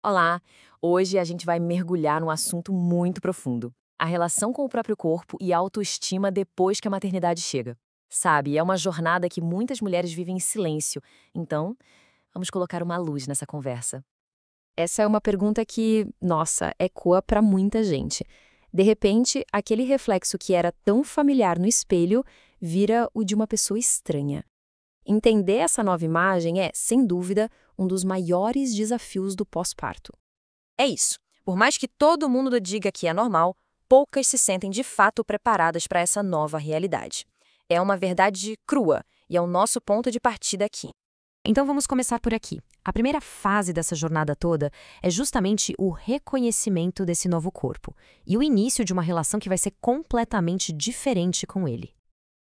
Olá! Hoje a gente vai mergulhar num assunto muito profundo: a relação com o próprio corpo e a autoestima depois que a maternidade chega. Sabe, é uma jornada que muitas mulheres vivem em silêncio, então vamos colocar uma luz nessa conversa. Essa é uma pergunta que, nossa, ecoa para muita gente. De repente, aquele reflexo que era tão familiar no espelho vira o de uma pessoa estranha. Entender essa nova imagem é, sem dúvida, um dos maiores desafios do pós-parto. É isso. Por mais que todo mundo diga que é normal, poucas se sentem de fato preparadas para essa nova realidade. É uma verdade crua e é o nosso ponto de partida aqui. Então vamos começar por aqui. A primeira fase dessa jornada toda é justamente o reconhecimento desse novo corpo e o início de uma relação que vai ser completamente diferente com ele.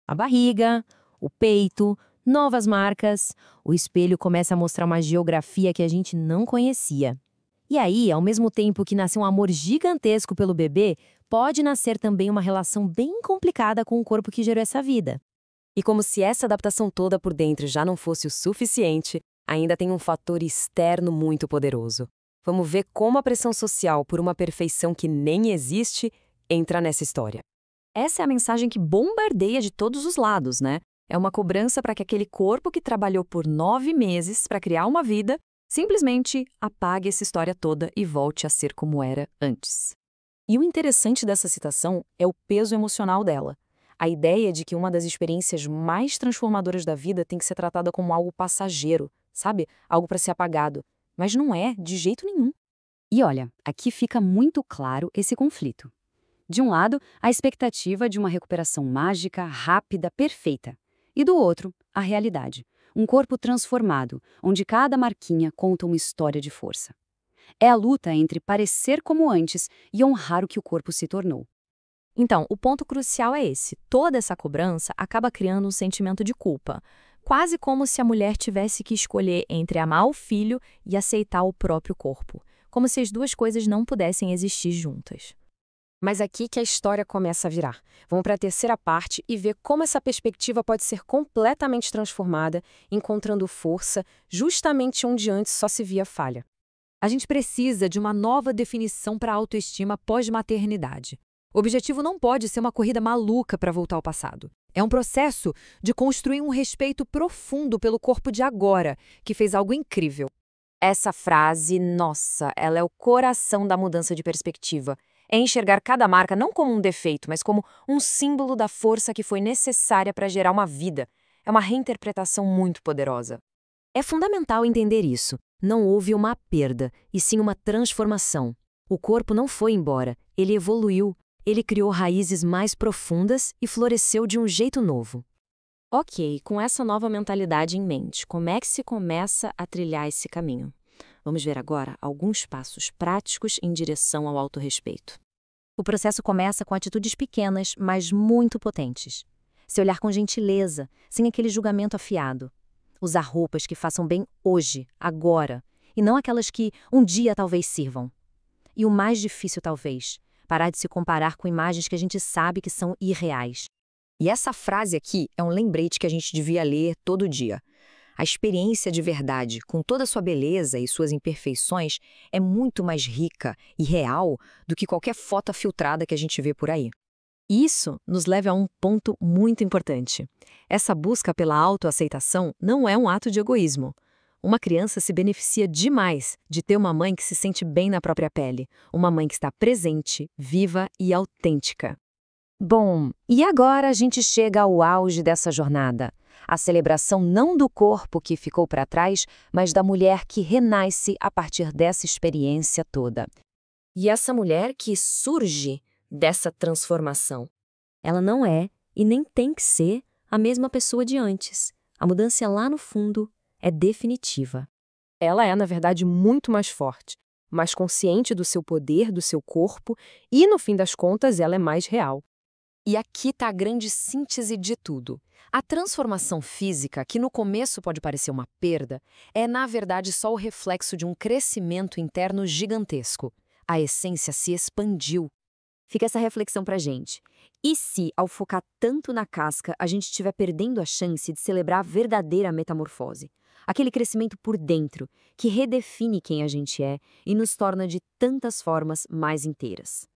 A barriga, o peito, novas marcas, o espelho começa a mostrar uma geografia que a gente não conhecia. E aí, ao mesmo tempo que nasce um amor gigantesco pelo bebê, pode nascer também uma relação bem complicada com o corpo que gerou essa vida. E como se essa adaptação toda por dentro já não fosse o suficiente, ainda tem um fator externo muito poderoso. Vamos ver como a pressão social por uma perfeição que nem existe entra nessa história. Essa é a mensagem que bombardeia de todos os lados, né? É uma cobrança para que aquele corpo que trabalhou por 9 meses para criar uma vida simplesmente apague essa história toda e volte a ser como era antes. E o interessante dessa citação é o peso emocional dela. A ideia de que uma das experiências mais transformadoras da vida tem que ser tratada como algo passageiro, sabe? Algo para ser apagado. Mas não é, de jeito nenhum. E olha, aqui fica muito claro esse conflito. De um lado, a expectativa de uma recuperação mágica, rápida, perfeita. E do outro, a realidade. Um corpo transformado, onde cada marquinha conta uma história de força. É a luta entre parecer como antes e honrar o que o corpo se tornou. Então, o ponto crucial é esse. Toda essa cobrança acaba criando um sentimento de culpa. Quase como se a mulher tivesse que escolher entre amar o filho e aceitar o próprio corpo. Como se as duas coisas não pudessem existir juntas. Mas aqui que a história começa a virar. Vamos para a terceira parte e ver como essa perspectiva pode ser completamente transformada, encontrando força justamente onde antes só se via falha. A gente precisa de uma nova definição para a autoestima pós-maternidade. O objetivo não pode ser uma corrida maluca para voltar ao passado. É um processo de construir um respeito profundo pelo corpo de agora, que fez algo incrível. Essa frase, nossa, ela é o coração da mudança de perspectiva. É enxergar cada marca não como um defeito, mas como um símbolo da força que foi necessária para gerar uma vida. É uma reinterpretação muito poderosa. É fundamental entender isso. Não houve uma perda, e sim uma transformação. O corpo não foi embora, ele evoluiu. Ele criou raízes mais profundas e floresceu de um jeito novo. Ok, com essa nova mentalidade em mente, como é que se começa a trilhar esse caminho? Vamos ver agora alguns passos práticos em direção ao autorrespeito. O processo começa com atitudes pequenas, mas muito potentes. Se olhar com gentileza, sem aquele julgamento afiado. Usar roupas que façam bem hoje, agora, e não aquelas que um dia talvez sirvam. E o mais difícil talvez, parar de se comparar com imagens que a gente sabe que são irreais. E essa frase aqui é um lembrete que a gente devia ler todo dia. A experiência de verdade, com toda a sua beleza e suas imperfeições, é muito mais rica e real do que qualquer foto filtrada que a gente vê por aí. Isso nos leva a um ponto muito importante. Essa busca pela autoaceitação não é um ato de egoísmo. Uma criança se beneficia demais de ter uma mãe que se sente bem na própria pele, uma mãe que está presente, viva e autêntica. Bom, e agora a gente chega ao auge dessa jornada. A celebração não do corpo que ficou para trás, mas da mulher que renasce a partir dessa experiência toda. E essa mulher que surge dessa transformação. Ela não é, e nem tem que ser, a mesma pessoa de antes. A mudança lá no fundo é definitiva. Ela é, na verdade, muito mais forte, mais consciente do seu poder, do seu corpo, e, no fim das contas, ela é mais real. E aqui está a grande síntese de tudo. A transformação física, que no começo pode parecer uma perda, é na verdade só o reflexo de um crescimento interno gigantesco. A essência se expandiu. Fica essa reflexão pra gente. E se, ao focar tanto na casca, a gente estiver perdendo a chance de celebrar a verdadeira metamorfose? aquele crescimento por dentro, que redefine quem a gente é e nos torna de tantas formas mais inteiras.